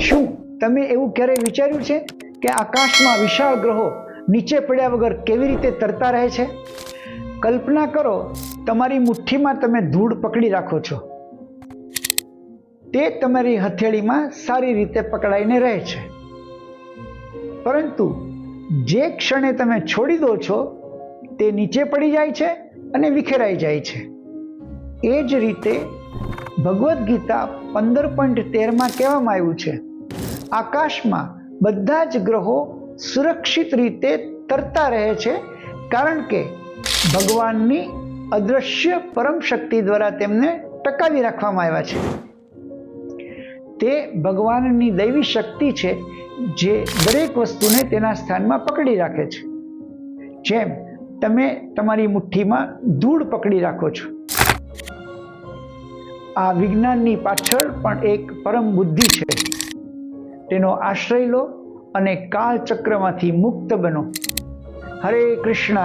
શું તમે એવું ક્યારેય વિચાર્યું છે કે આકાશમાં વિશાળ ગ્રહો નીચે પડ્યા વગર કેવી રીતે તરતા રહે છે? કલ્પના કરો, તમારી મુઠ્ઠીમાં તમે ધૂળ પકડી રાખો છો, તે તમારી હથેળીમાં સારી રીતે પકડાઈને રહે છે, પરંતુ જે ક્ષણે તમે છોડી દો છો તે નીચે પડી જાય છે અને વિખેરાઈ જાય છે. એ જ રીતે ભગવદ્ ગીતા 15.13 કહેવામાં આવ્યું છે, આકાશમાં બધા જ ગ્રહો સુરક્ષિત રીતે તરતા રહે છે, કારણ કે ભગવાનની અદૃશ્ય પરમ શક્તિ દ્વારા તેમને ટકાવી રાખવામાં આવ્યા છે. તે ભગવાનની દૈવી શક્તિ છે જે દરેક વસ્તુને તેના સ્થાનમાં પકડી રાખે છે, જેમ તમે તમારી મુઠ્ઠીમાં ધૂળ પકડી રાખો છો. આ વિજ્ઞાનની પાછળ પણ એક પરમ બુદ્ધિ છે. તેનો આશ્રય લો અને કાળચક્રમાંથી મુક્ત બનો. હરે કૃષ્ણ.